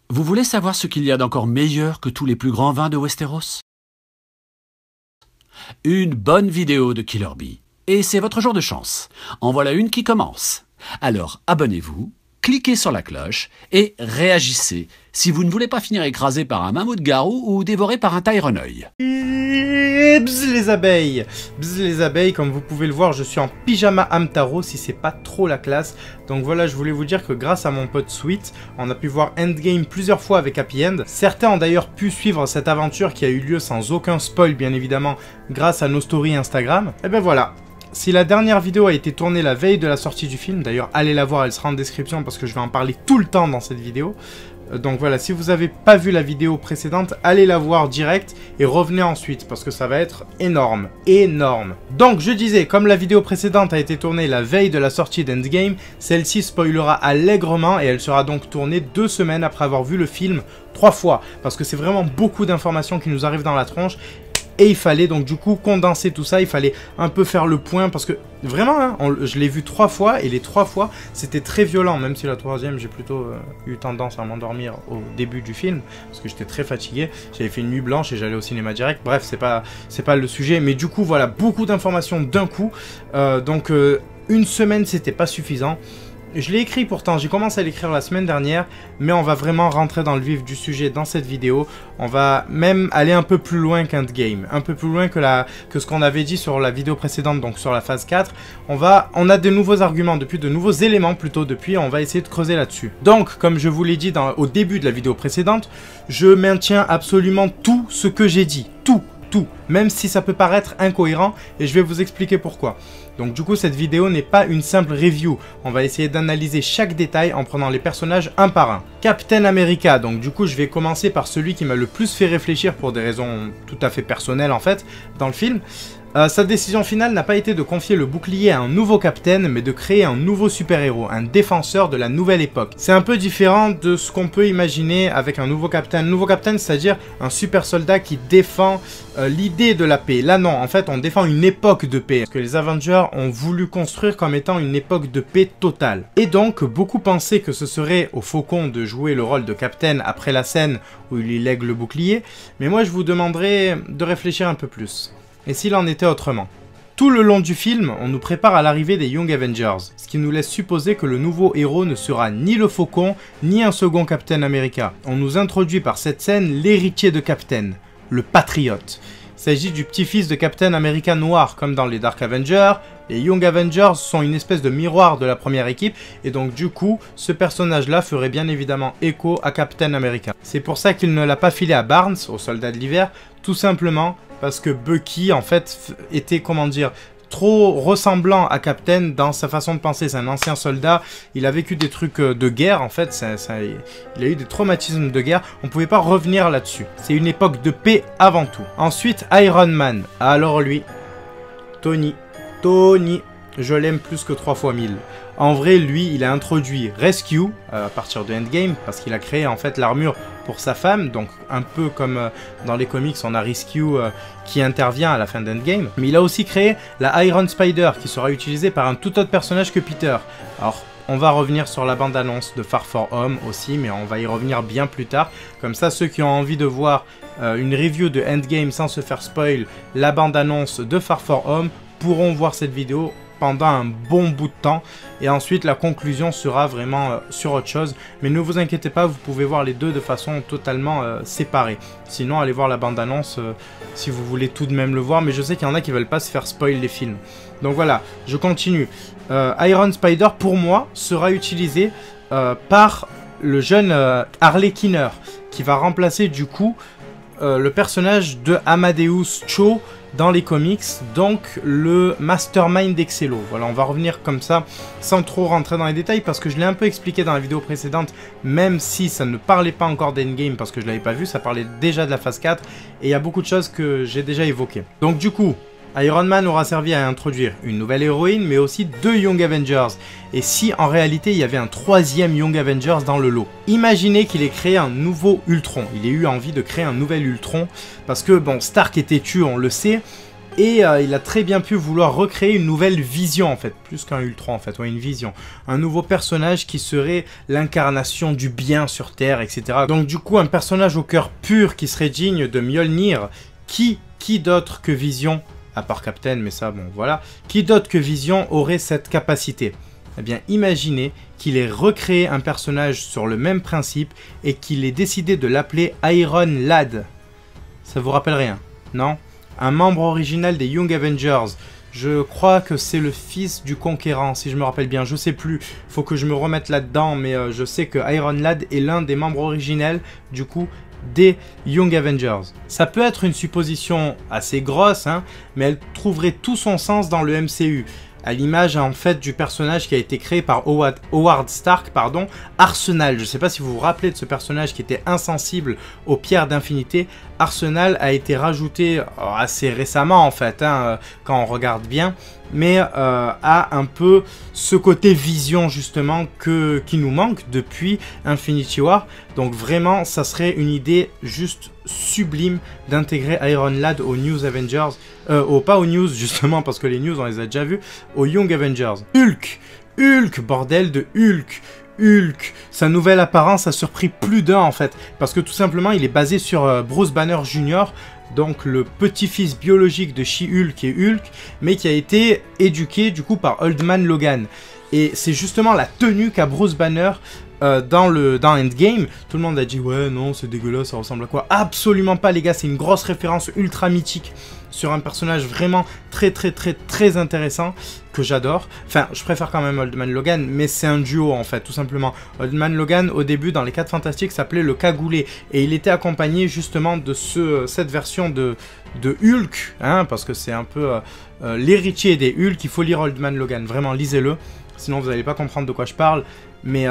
Vous voulez savoir ce qu'il y a d'encore meilleur que tous les plus grands vins de Westeros? Une bonne vidéo de Killer Bee. Et c'est votre jour de chance. En voilà une qui commence. Alors abonnez-vous, cliquez sur la cloche et réagissez si vous ne voulez pas finir écrasé par un mammouth-garou ou dévoré par un Tyrenoï. Bzz les abeilles, comme vous pouvez le voir, je suis en pyjama Hamtaro si c'est pas trop la classe. Donc voilà, je voulais vous dire que grâce à mon pote Sweet, on a pu voir Endgame plusieurs fois avec Happy End. Certains ont d'ailleurs pu suivre cette aventure qui a eu lieu sans aucun spoil bien évidemment grâce à nos stories Instagram. Et ben voilà. Si la dernière vidéo a été tournée la veille de la sortie du film, d'ailleurs allez la voir, elle sera en description parce que je vais en parler tout le temps dans cette vidéo. Donc voilà, si vous n'avez pas vu la vidéo précédente, allez la voir direct et revenez ensuite parce que ça va être énorme, énorme. Donc je disais, comme la vidéo précédente a été tournée la veille de la sortie d'Endgame, celle-ci spoilera allègrement et elle sera donc tournée 2 semaines après avoir vu le film 3 fois parce que c'est vraiment beaucoup d'informations qui nous arrivent dans la tronche. Et il fallait donc du coup condenser tout ça, il fallait un peu faire le point parce que vraiment, hein, je l'ai vu 3 fois et les 3 fois c'était très violent, même si la 3e j'ai plutôt eu tendance à m'endormir au début du film parce que j'étais très fatigué, j'avais fait une nuit blanche et j'allais au cinéma direct, bref c'est pas le sujet, mais du coup voilà, beaucoup d'informations d'un coup, donc une semaine c'était pas suffisant. Je l'ai écrit pourtant, j'ai commencé à l'écrire la semaine dernière, mais on va vraiment rentrer dans le vif du sujet dans cette vidéo. On va même aller un peu plus loin qu'Endgame, un peu plus loin que ce qu'on avait dit sur la vidéo précédente, donc sur la phase 4. On a de nouveaux arguments, de nouveaux éléments plutôt depuis, on va essayer de creuser là-dessus. Donc, comme je vous l'ai dit au début de la vidéo précédente, je maintiens absolument tout ce que j'ai dit, tout, même si ça peut paraître incohérent, et je vais vous expliquer pourquoi. Donc du coup cette vidéo n'est pas une simple review, on va essayer d'analyser chaque détail en prenant les personnages un par un. Captain America, donc du coup je vais commencer par celui qui m'a le plus fait réfléchir pour des raisons tout à fait personnelles en fait, dans le film. Sa décision finale n'a pas été de confier le bouclier à un nouveau Captain, mais de créer un nouveau super-héros, un défenseur de la nouvelle époque. C'est un peu différent de ce qu'on peut imaginer avec un nouveau Captain. Un nouveau Captain, c'est-à-dire un super soldat qui défend l'idée de la paix. Là non, en fait on défend une époque de paix, que les Avengers ont voulu construire comme étant une époque de paix totale. Et donc, beaucoup pensaient que ce serait au Faucon de jouer le rôle de Captain après la scène où il lègue le bouclier, mais moi je vous demanderai de réfléchir un peu plus. Et s'il en était autrement? Tout le long du film, on nous prépare à l'arrivée des Young Avengers, ce qui nous laisse supposer que le nouveau héros ne sera ni le Faucon, ni un second Captain America. On nous introduit par cette scène l'héritier de Captain, le Patriote. Il s'agit du petit-fils de Captain America noir, comme dans les Dark Avengers. Les Young Avengers sont une espèce de miroir de la première équipe, et donc du coup, ce personnage-là ferait bien évidemment écho à Captain America. C'est pour ça qu'il ne l'a pas filé à Barnes, au soldat de l'hiver, tout simplement parce que Bucky, en fait, était, comment dire, trop ressemblant à Captain dans sa façon de penser. C'est un ancien soldat, il a vécu des trucs de guerre, en fait, il a eu des traumatismes de guerre, on pouvait pas revenir là-dessus. C'est une époque de paix avant tout. Ensuite, Iron Man. Alors lui, Tony, je l'aime plus que 3 fois 1000. En vrai, lui, il a introduit Rescue à partir de Endgame, parce qu'il a créé en fait l'armure pour sa femme, donc un peu comme dans les comics, on a Rescue qui intervient à la fin d'Endgame. Mais il a aussi créé la Iron Spider, qui sera utilisée par un tout autre personnage que Peter. Alors, on va revenir sur la bande-annonce de Far From Home aussi, mais on va y revenir bien plus tard. Comme ça, ceux qui ont envie de voir une review de Endgame sans se faire spoil la bande-annonce de Far From Home pourront voir cette vidéo pendant un bon bout de temps, et ensuite la conclusion sera vraiment sur autre chose, mais ne vous inquiétez pas, vous pouvez voir les deux de façon totalement séparée. Sinon allez voir la bande-annonce si vous voulez tout de même le voir, mais je sais qu'il y en a qui veulent pas se faire spoil les films. Donc voilà, je continue. Iron Spider pour moi sera utilisé par le jeune Harlequiner, qui va remplacer du coup le personnage de Amadeus Cho dans les comics, donc le mastermind d'Excello. Voilà, on va revenir comme ça, sans trop rentrer dans les détails, parce que je l'ai un peu expliqué dans la vidéo précédente, même si ça ne parlait pas encore d'Endgame, parce que je l'avais pas vu, ça parlait déjà de la phase 4, et il y a beaucoup de choses que j'ai déjà évoquées. Donc du coup, Iron Man aura servi à introduire une nouvelle héroïne, mais aussi 2 Young Avengers. Et si en réalité il y avait un 3e Young Avengers dans le lot? Imaginez qu'il ait créé un nouveau Ultron. Il ait eu envie de créer un nouvel Ultron, parce que bon, Stark est têtu, on le sait. Et il a très bien pu vouloir recréer une nouvelle vision en fait, plus qu'un Ultron en fait, ouais, une vision. Un nouveau personnage qui serait l'incarnation du bien sur Terre, etc. Donc du coup un personnage au cœur pur qui serait digne de Mjolnir, qui d'autre que Vision, à part Captain, mais ça bon voilà, qui d'autre que Vision aurait cette capacité? Eh bien imaginez qu'il ait recréé un personnage sur le même principe et qu'il ait décidé de l'appeler Iron Lad. Ça vous rappelle rien? Non? Un membre original des Young Avengers. Je crois que c'est le fils du Conquérant, si je me rappelle bien. Je sais plus, faut que je me remette là-dedans, mais je sais que Iron Lad est l'un des membres originels, du coup, des Young Avengers. Ça peut être une supposition assez grosse, hein, mais elle trouverait tout son sens dans le MCU. À l'image en fait du personnage qui a été créé par Howard Stark, pardon, Arsenal. Je ne sais pas si vous vous rappelez de ce personnage qui était insensible aux pierres d'infinité. Arsenal a été rajouté assez récemment en fait, hein, quand on regarde bien, mais a un peu ce côté vision justement qui nous manque depuis Infinity War. Donc vraiment, ça serait une idée juste sublime d'intégrer Iron Lad aux New Avengers, pas aux News justement parce que les News on les a déjà vus, aux Young Avengers. Hulk, bordel de Hulk, sa nouvelle apparence a surpris plus d'un en fait, parce que tout simplement il est basé sur Bruce Banner Jr., donc le petit-fils biologique de She-Hulk et Hulk, mais qui a été éduqué du coup par Old Man Logan. Et c'est justement la tenue qu'a Bruce Banner dans Endgame. Tout le monde a dit ouais non c'est dégueulasse, ça ressemble à quoi? Absolument pas les gars, c'est une grosse référence ultra mythique sur un personnage vraiment très intéressant que j'adore. Enfin je préfère quand même Old Man Logan, mais c'est un duo en fait tout simplement. Old Man Logan au début dans les 4 Fantastiques s'appelait le Cagoulé et il était accompagné justement de cette version de Hulk, hein, parce que c'est un peu l'héritier des Hulk. Il faut lire Old Man Logan, vraiment lisez-le, sinon vous n'allez pas comprendre de quoi je parle. Mais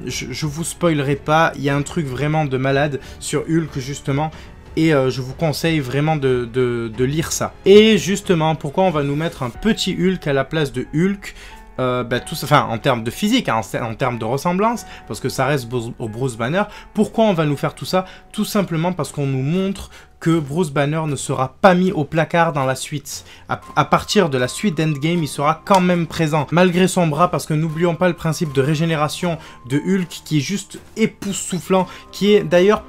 je vous spoilerai pas, il y a un truc vraiment de malade sur Hulk justement. Et je vous conseille vraiment de lire ça. Et justement, pourquoi on va nous mettre un petit Hulk à la place de Hulk? Enfin, en termes de physique, hein, en termes de ressemblance, parce que ça reste au Bruce Banner. Pourquoi on va nous faire tout ça? Tout simplement parce qu'on nous montre que Bruce Banner ne sera pas mis au placard dans la suite. À partir de la suite d'Endgame, il sera quand même présent, malgré son bras, parce que n'oublions pas le principe de régénération de Hulk, qui est juste époustouflant, qui est d'ailleurs...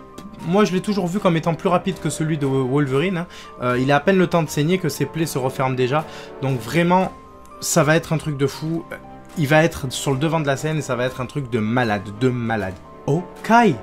Moi, je l'ai toujours vu comme étant plus rapide que celui de Wolverine. Hein. Il a à peine le temps de saigner que ses plaies se referment déjà. Donc vraiment, ça va être un truc de fou. Il va être sur le devant de la scène et ça va être un truc de malade, Hawkeye.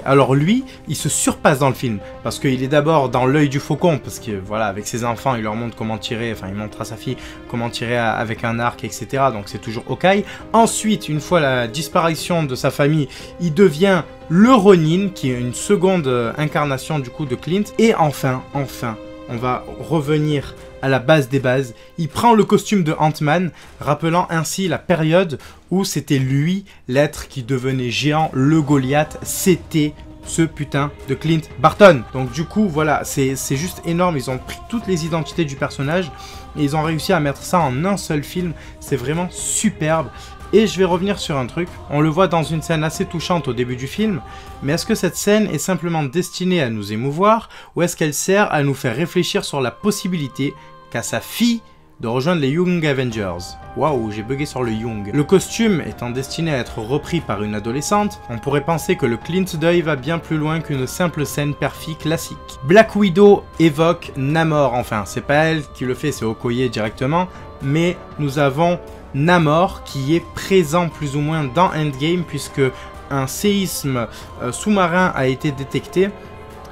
Alors lui, il se surpasse dans le film, parce qu'il est d'abord dans l'œil du faucon, parce que voilà, avec ses enfants, il leur montre comment tirer, enfin il montre à sa fille comment tirer avec un arc, etc. Donc c'est toujours Hawkeye. Ensuite, une fois la disparition de sa famille, il devient le Ronin, qui est une seconde incarnation du coup de Clint. Et enfin, on va revenir à la base des bases. Il prend le costume de Ant-Man, rappelant ainsi la période où c'était lui, l'être qui devenait géant, le Goliath, c'était ce putain de Clint Barton. Donc du coup, voilà, c'est juste énorme, ils ont pris toutes les identités du personnage et ils ont réussi à mettre ça en un seul film, c'est vraiment superbe. Et je vais revenir sur un truc, on le voit dans une scène assez touchante au début du film, mais est-ce que cette scène est simplement destinée à nous émouvoir, ou est-ce qu'elle sert à nous faire réfléchir sur la possibilité qu'a sa fille de rejoindre les Young Avengers? Waouh, j'ai bugué sur le Young. Le costume étant destiné à être repris par une adolescente, on pourrait penser que le Clint deuil va bien plus loin qu'une simple scène perfie classique. Black Widow évoque Namor, enfin c'est pas elle qui le fait, c'est Okoye directement, mais nous avons Namor qui est présent plus ou moins dans Endgame, puisque un séisme sous-marin a été détecté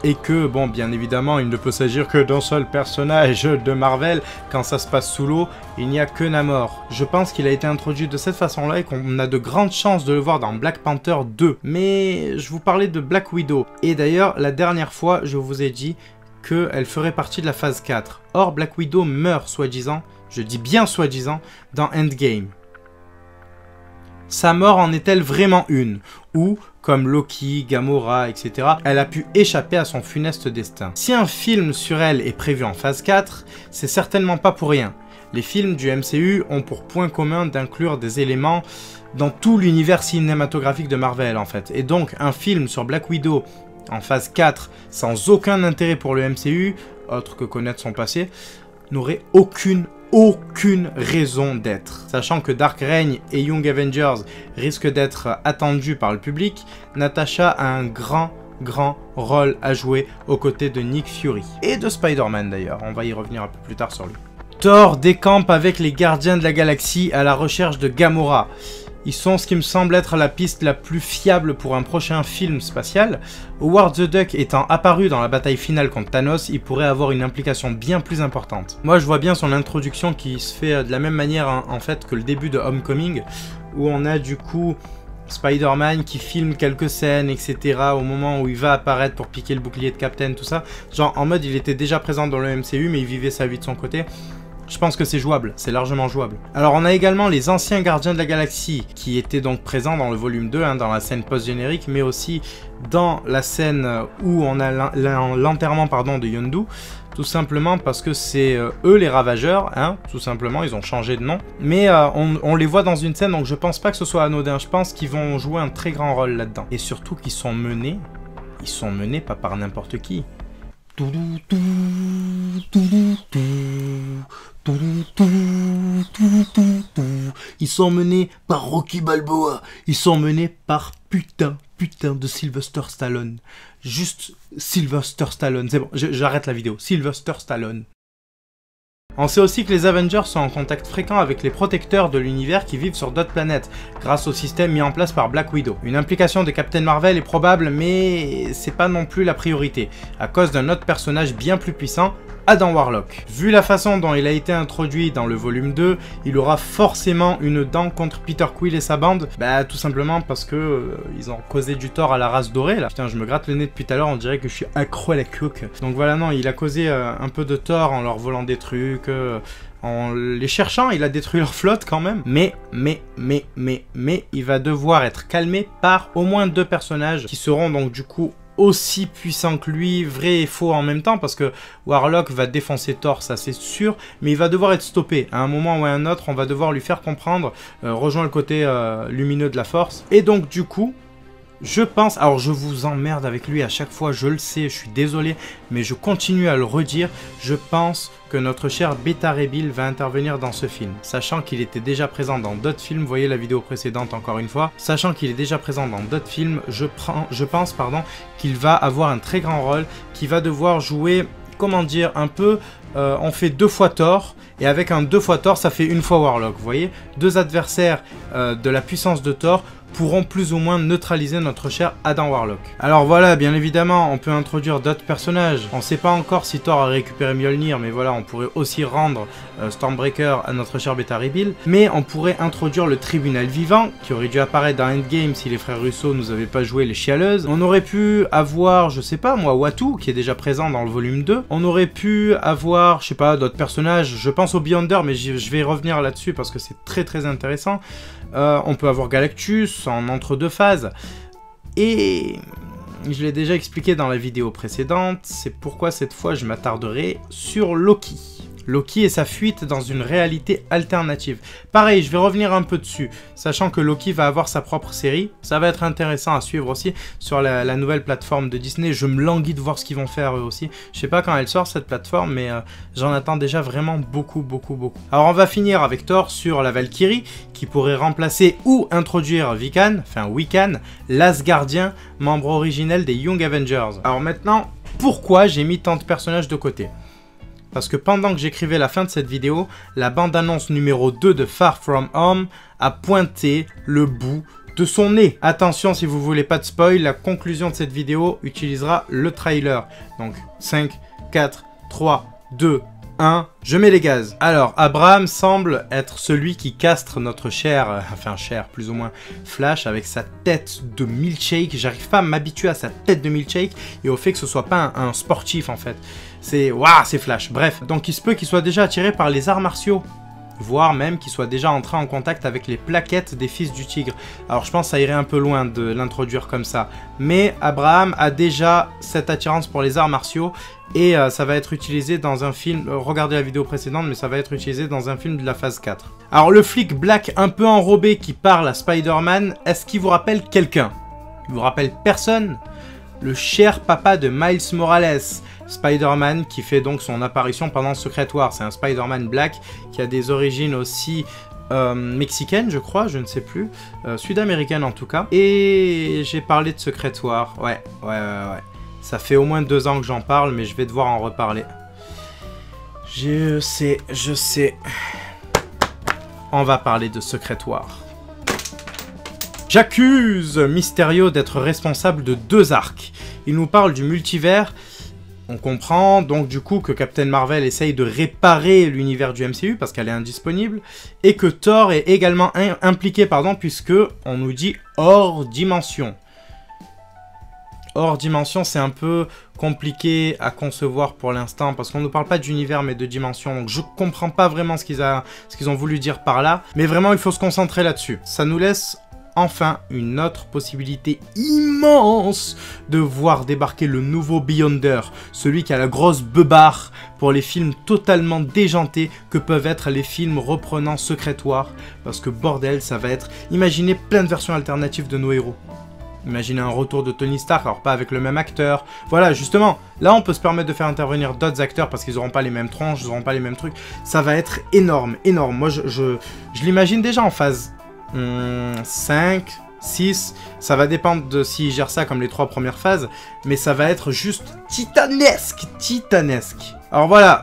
et que, bon, bien évidemment, il ne peut s'agir que d'un seul personnage de Marvel. Quand ça se passe sous l'eau, il n'y a que Namor. Je pense qu'il a été introduit de cette façon-là et qu'on a de grandes chances de le voir dans Black Panther 2. Mais je vous parlais de Black Widow. Et d'ailleurs, la dernière fois, je vous ai dit qu'elle ferait partie de la phase 4. Or, Black Widow meurt, soi-disant, je dis bien soi-disant, dans Endgame. Sa mort en est-elle vraiment une? Ou, comme Loki, Gamora, etc., elle a pu échapper à son funeste destin? Si un film sur elle est prévu en phase 4, c'est certainement pas pour rien. Les films du MCU ont pour point commun d'inclure des éléments dans tout l'univers cinématographique de Marvel en fait. Et donc un film sur Black Widow en phase 4 sans aucun intérêt pour le MCU, autre que connaître son passé, n'aurait aucune raison d'être. Sachant que Dark Reign et Young Avengers risquent d'être attendus par le public, Natasha a un grand rôle à jouer aux côtés de Nick Fury. Et de Spider-Man d'ailleurs, on va y revenir un peu plus tard sur lui. Thor décampe avec les Gardiens de la Galaxie à la recherche de Gamora. Ils sont ce qui me semble être la piste la plus fiable pour un prochain film spatial. Howard the Duck étant apparu dans la bataille finale contre Thanos, il pourrait avoir une implication bien plus importante. Moi je vois bien son introduction qui se fait de la même manière en fait que le début de Homecoming, où on a du coup Spider-Man qui filme quelques scènes, etc. au moment où il va apparaître pour piquer le bouclier de Captain, tout ça. Genre en mode il était déjà présent dans le MCU mais il vivait sa vie de son côté. Je pense que c'est jouable, c'est largement jouable. Alors on a également les anciens Gardiens de la Galaxie qui étaient donc présents dans le volume 2, dans la scène post-générique, mais aussi dans la scène où on a l'enterrement de Yondu, tout simplement parce que c'est eux les Ravageurs, tout simplement, ils ont changé de nom. Mais on les voit dans une scène, donc je pense pas que ce soit anodin, je pense qu'ils vont jouer un très grand rôle là-dedans. Et surtout qu'ils sont menés pas par n'importe qui. Ils sont menés par Rocky Balboa. Ils sont menés par putain de Sylvester Stallone. Juste Sylvester Stallone. C'est bon, j'arrête la vidéo. Sylvester Stallone. On sait aussi que les Avengers sont en contact fréquent avec les protecteurs de l'univers qui vivent sur d'autres planètes, grâce au système mis en place par Black Widow. Une implication de Captain Marvel est probable, mais c'est pas non plus la priorité, à cause d'un autre personnage bien plus puissant, Adam Warlock. Vu la façon dont il a été introduit dans le volume 2, il aura forcément une dent contre Peter Quill et sa bande, tout simplement parce que ils ont causé du tort à la race dorée là. Putain, je me gratte le nez depuis tout à l'heure, on dirait que je suis accro à la coke. Donc voilà, non, il a causé un peu de tort en leur volant des trucs, en les cherchant, il a détruit leur flotte quand même. Mais il va devoir être calmé par au moins 2 personnages qui seront donc du coup aussi puissant que lui, vrai et faux en même temps, parce que Warlock va défoncer Thor, ça c'est sûr, mais il va devoir être stoppé. À un moment ou à un autre, on va devoir lui faire comprendre, rejoindre le côté lumineux de la force. Et donc du coup, je pense, alors je vous emmerde avec lui à chaque fois, je le sais, je suis désolé, mais je continue à le redire, je pense que notre cher Beta Ray Bill va intervenir dans ce film, sachant qu'il était déjà présent dans d'autres films, voyez la vidéo précédente encore une fois, sachant qu'il est déjà présent dans d'autres films, je pense qu'il va avoir un très grand rôle, qu'il va devoir jouer, comment dire, un peu, on fait 2 fois Thor, et avec un 2 fois Thor, ça fait 1 fois Warlock, vous voyez, 2 adversaires de la puissance de Thor pourront plus ou moins neutraliser notre cher Adam Warlock. Alors voilà, bien évidemment, on peut introduire d'autres personnages. On ne sait pas encore si Thor a récupéré Mjolnir, mais voilà, on pourrait aussi rendre Stormbreaker à notre cher Beta Ray Bill. Mais on pourrait introduire le Tribunal Vivant, qui aurait dû apparaître dans Endgame si les frères Russo nous avaient pas joué les chialeuses. On aurait pu avoir, je sais pas moi, Watu, qui est déjà présent dans le volume 2. On aurait pu avoir, je sais pas, d'autres personnages. Je pense au Beyonder, mais je vais revenir là-dessus parce que c'est très intéressant. On peut avoir Galactus en entre-deux phases. Et je l'ai déjà expliqué dans la vidéo précédente, c'est pourquoi cette fois je m'attarderai sur Loki. Loki et sa fuite dans une réalité alternative. Pareil, je vais revenir un peu dessus, sachant que Loki va avoir sa propre série. Ça va être intéressant à suivre aussi sur la nouvelle plateforme de Disney. Je me languis de voir ce qu'ils vont faire eux aussi. Je sais pas quand elle sort cette plateforme, mais j'en attends déjà vraiment beaucoup. Alors on va finir avec Thor sur la Valkyrie, qui pourrait remplacer ou introduire Wiccan, l'Asgardien, membre originel des Young Avengers. Alors maintenant, pourquoi j'ai mis tant de personnages de côté ? Parce que pendant que j'écrivais la fin de cette vidéo, la bande-annonce numéro 2 de Far From Home a pointé le bout de son nez. Attention, si vous voulez pas de spoil, la conclusion de cette vidéo utilisera le trailer. Donc 5, 4, 3, 2, 1, je mets les gaz. Alors, Abraham semble être celui qui castre notre cher plus ou moins, Flash avec sa tête de milkshake. J'arrive pas à m'habituer à sa tête de milkshake et au fait que ce soit pas un sportif en fait. C'est Flash. Bref, donc il se peut qu'il soit déjà attiré par les arts martiaux, voire même qu'il soit déjà entré en contact avec les plaquettes des Fils du Tigre. Alors je pense que ça irait un peu loin de l'introduire comme ça. Mais Abraham a déjà cette attirance pour les arts martiaux et ça va être utilisé dans un film, regardez la vidéo précédente, mais ça va être utilisé dans un film de la phase 4. Alors le flic Black un peu enrobé qui parle à Spider-Man, est-ce qu'il vous rappelle quelqu'un? Il vous rappelle personne? le cher papa de Miles Morales, Spider-Man qui fait donc son apparition pendant Secret War. C'est un Spider-Man Black qui a des origines aussi mexicaines, je crois, je ne sais plus, sud-américaines en tout cas. Et j'ai parlé de Secret War, ouais. Ça fait au moins 2 ans que j'en parle, mais je vais devoir en reparler. Je sais. On va parler de Secret War. J'accuse Mysterio d'être responsable de 2 arcs. Il nous parle du multivers. On comprend donc du coup que Captain Marvel essaye de réparer l'univers du MCU parce qu'elle est indisponible. Et que Thor est également impliqué, puisque on nous dit hors dimension. Hors dimension, c'est un peu compliqué à concevoir pour l'instant parce qu'on ne parle pas d'univers mais de dimension. Donc je comprends pas vraiment ce qu'ils ont voulu dire par là. Mais vraiment, il faut se concentrer là-dessus. Ça nous laisse enfin une autre possibilité immense de voir débarquer le nouveau Beyonder. Celui qui a la grosse beubare pour les films totalement déjantés que peuvent être les films reprenant Secret War. Parce que bordel, ça va être... Imaginez plein de versions alternatives de nos héros. Imaginez un retour de Tony Stark, alors pas avec le même acteur. Voilà, justement, là on peut se permettre de faire intervenir d'autres acteurs parce qu'ils n'auront pas les mêmes tronches, ils n'auront pas les mêmes trucs. Ça va être énorme. Moi, je l'imagine déjà en phase 5, 6. Ça va dépendre de s'ils gèrent ça comme les 3 premières phases. Mais ça va être juste titanesque. Alors voilà.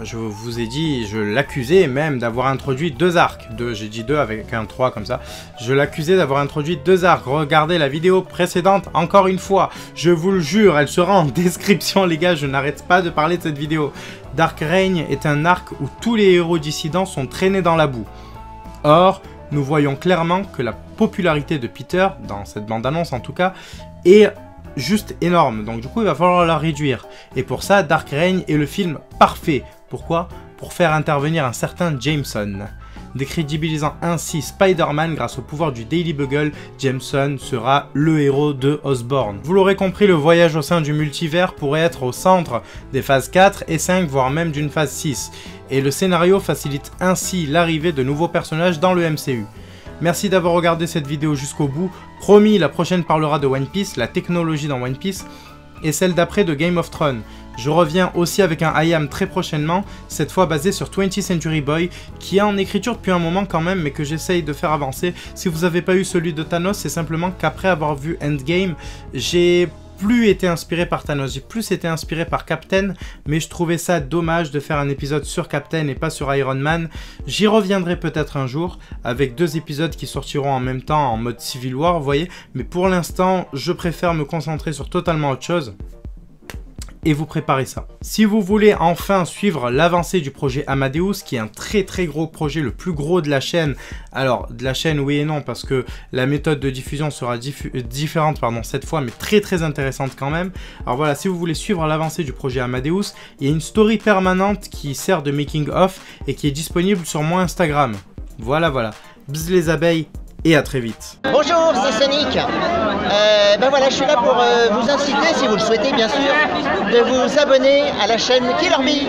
Je vous ai dit, je l'accusais même d'avoir introduit 2 arcs. J'ai dit 2 avec un 3 comme ça. Je l'accusais d'avoir introduit 2 arcs. Regardez la vidéo précédente, encore une fois. Je vous le jure, elle sera en description, les gars. Je n'arrête pas de parler de cette vidéo. Dark Reign est un arc où tous les héros dissidents sont traînés dans la boue. Or, nous voyons clairement que la popularité de Peter, dans cette bande-annonce en tout cas, est juste énorme. Donc du coup, il va falloir la réduire. Et pour ça, Dark Reign est le film parfait. Pourquoi? Pour faire intervenir un certain Jameson. Décrédibilisant ainsi Spider-Man grâce au pouvoir du Daily Bugle, Jameson sera le héros de Osborn. Vous l'aurez compris, le voyage au sein du multivers pourrait être au centre des phases 4 et 5, voire même d'une phase 6. Et le scénario facilite ainsi l'arrivée de nouveaux personnages dans le MCU. Merci d'avoir regardé cette vidéo jusqu'au bout. Promis, la prochaine parlera de One Piece, la technologie dans One Piece, et celle d'après de Game of Thrones. Je reviens aussi avec un I Am très prochainement, cette fois basé sur 20th Century Boy, qui est en écriture depuis un moment quand même, mais que j'essaye de faire avancer. Si vous n'avez pas eu celui de Thanos, c'est simplement qu'après avoir vu Endgame, j'ai plus été inspiré par Thanos, j'ai plus été inspiré par Captain, mais je trouvais ça dommage de faire un épisode sur Captain et pas sur Iron Man. J'y reviendrai peut-être un jour, avec 2 épisodes qui sortiront en même temps en mode Civil War, vous voyez, mais pour l'instant, je préfère me concentrer sur totalement autre chose. Et vous préparez ça. Si vous voulez enfin suivre l'avancée du projet Amadeus, qui est un très gros projet, le plus gros de la chaîne, alors de la chaîne oui et non, parce que la méthode de diffusion sera différente cette fois, mais très intéressante quand même. Alors voilà, si vous voulez suivre l'avancée du projet Amadeus, il y a une story permanente qui sert de making of et qui est disponible sur mon Instagram. Voilà. Bzz les abeilles, et à très vite. Bonjour, c'est Sonic. Ben voilà, je suis là pour vous inciter, si vous le souhaitez bien sûr, de vous abonner à la chaîne Killer Bee.